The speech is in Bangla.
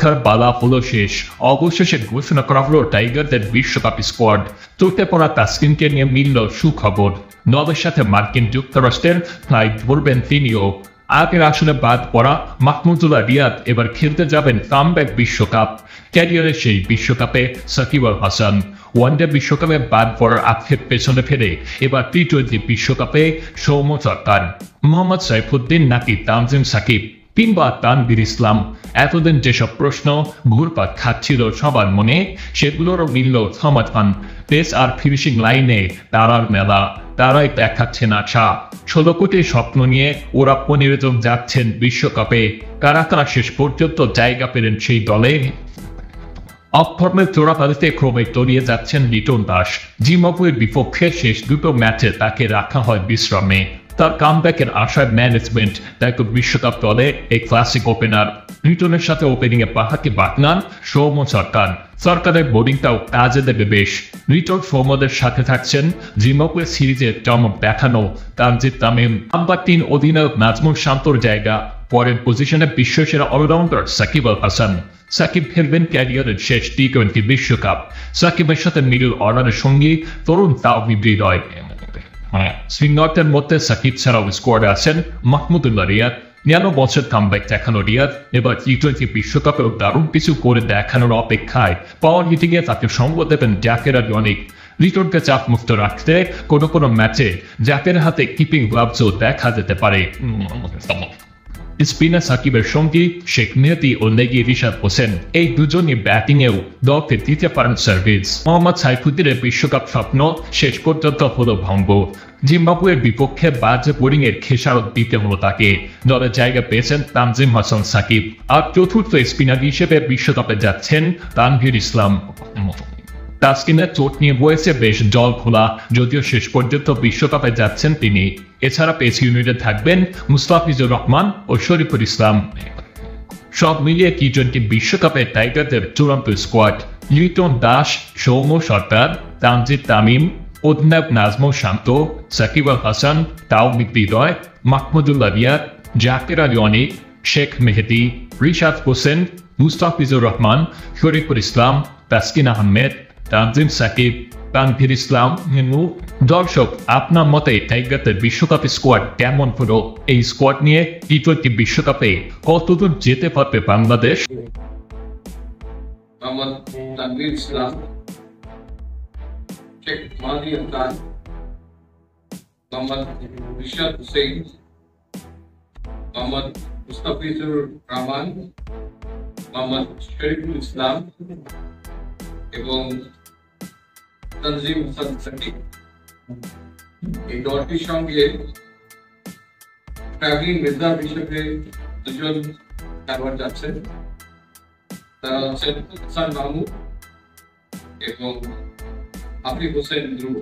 পরীক্ষার পালা হলো শেষ। অবশেষে ঘোষণা করা হলো টাইগারদের বিশ্বকাপ স্কোয়াড। চোটে পড়া তাসকিনকে নিয়ে মিলল সুখবর। দলের সাথে মার্কিন যুক্তরাষ্ট্রের ফ্লাইট ধরবেন তিনিও। আগের আসলে বাদ পড়া মাহমুদুল্লাহ রিয়াদ এবার খেলতে যাবেন কামব্যাক বিশ্বকাপ। ক্যারিয়ারের সেই বিশ্বকাপে সাকিব আল হাসান। ওয়ানডে বিশ্বকাপে বাদ পড়ার আক্ষেপ পেছনে ফেলে এবার টি-20 বিশ্বকাপে সৌম্য সরকার, মোহাম্মদ সাইফুদ্দিন নাকি তানজিম সাকিব কিংবা তানভীর ইসলাম। এতদিন যেসব প্রশ্ন ঘুরপাক খাচ্ছিল সবার মনে, সেগুলোরও মিলল সমাধান। পেস আর ফিনিশিং লাইনে তারার মেলা, তারাই দেখাচ্ছেন আশা। 16 কোটি স্বপ্ন নিয়ে ওরা 15 জন যাচ্ছেন বিশ্বকাপে। কারা কারা শেষ পর্যন্ত জায়গা পেলেন সেই দলে? অফর্মের চোরাবালিতে ক্রমে তলিয়ে যাচ্ছেন লিটন দাস। জিম্বাবুয়ের বিপক্ষে শেষ দুটো ম্যাচে তাকে রাখা হয় বিশ্রামে। তার কামব্যাকের আশায় ম্যানেজমেন্ট তাকে বিশ্বকাপ দলে এই ক্লাসিক ওপেনার। লিটনের সাথে ওপেনিংয়ে পাহাকে বাটনান সৌম্য সরকার। সরকারের বোলিংটাও কাজে দেবে বেশ। লিটন সৌম্যদের সাথে থাকছেন জিম্বাবুয়ে সিরিজে চমক দেখানো তানজিদ তামিম। নাম্বার 3 অধিনায়ক নাজমুল শান্তর জায়গা পরের পজিশনে বিশ্বসেরা অলরাউন্ডার সাকিব আল হাসান। সাকিব খেলবেন ক্যারিয়ারের শেষ টি-20 বিশ্বকাপ। সাকিবের সাথে মিডল অর্ডারের সঙ্গী তরুণ তাওহিদ হৃদয়। স্পিনারদের মধ্যে সাকিব ছাড়াও স্কোয়াডে আছেন মাহমুদুল্লাহ রিয়াদ। 99 বছর কামব্যাক দেখানো রিয়াদ এবার টি-20 বিশ্বকাপেও দারুণ কিছু করে দেখানোর অপেক্ষায়। পাওয়ার হিটিংয়ে তাকে সঙ্গ দেবেন জ্যাকের আর অনেক। লিটনকে চাপ মুক্ত রাখতে কোনো ম্যাচে জ্যাকের হাতে কিপিং গ্লাভসও দেখা যেতে পারে। স্পিনার সাকিবের সঙ্গী শেখ মেহেদী ও নেগি রিশাদ হোসেন, এই দুজনই ব্যাটিংয়েও দলকে দিতে পারেন সার্ভিস। মোহাম্মদ সাইফুদ্দিনের বিশ্বকাপ স্বপ্ন শেষ পর্যন্ত হলো ভঙ্গ। জিম্বাবুয়ের বিপক্ষে বাজে বোলিংয়ের খেসারত দিতে হলো তাকে। দলে জায়গা পেয়েছেন তানজিম হাসান সাকিব। আর চতুর্থ স্পিনার হিসেবে বিশ্বকাপে যাচ্ছেন তানভীর ইসলাম। তাসকিনের চোট নিয়ে বয়েছে বেশ জল খোলা, যদিও শেষ পর্যন্ত বিশ্বকাপে যাচ্ছেন তিনি। এছাড়া পেস ইউনিটে থাকবেন মুস্তাফিজুর রহমান ও শরীফুল ইসলাম। সব মিলিয়ে টি-20 বিশ্বকাপে টাইগারদের চূড়ান্ত স্কোয়াড: লিটন দাস, সৌম্য সরকার, তানজিদ তামিম, অধিনায়ক নাজমুল শান্ত, সাকিব আল হাসান, তাওহিদ হৃদয়, মাহমুদুল্লাহ রিয়াদ, জাকের আলী অনেক, শেখ মেহেদী, রিশাদ হোসেন, মুস্তাফিজুর রহমান, শরীফুল ইসলাম, তাসকিন আহমেদ, তানজিম সাকিব, তানভীর ইসলাম। দর্শক, আপনার মতে টাইগারদের বিশ্বকাপ স্কোয়াড কেমন হলো? এই স্কোয়াড নিয়ে টি-20 বিশ্বকাপে কতদূর যেতে পারবে বাংলাদেশ? মোহাম্মদ তানভীর ইসলাম, শেখ মাহদী খান, মোহাম্মদ রিশাদ হোসেন, মোহাম্মদ মুস্তাফিজুর রহমান, মোহাম্মদ শরীফুল ইসলাম এবং তানজিম হাসান সাকিব। এই দলটির সঙ্গে ট্রাভেলিং রিজার্ভ হিসেবে দুজন খেলোয়াড় যাচ্ছেন। তারা হচ্ছেন হাসান মাহমুদ এবং হাফিজ হোসেন ধ্রুব।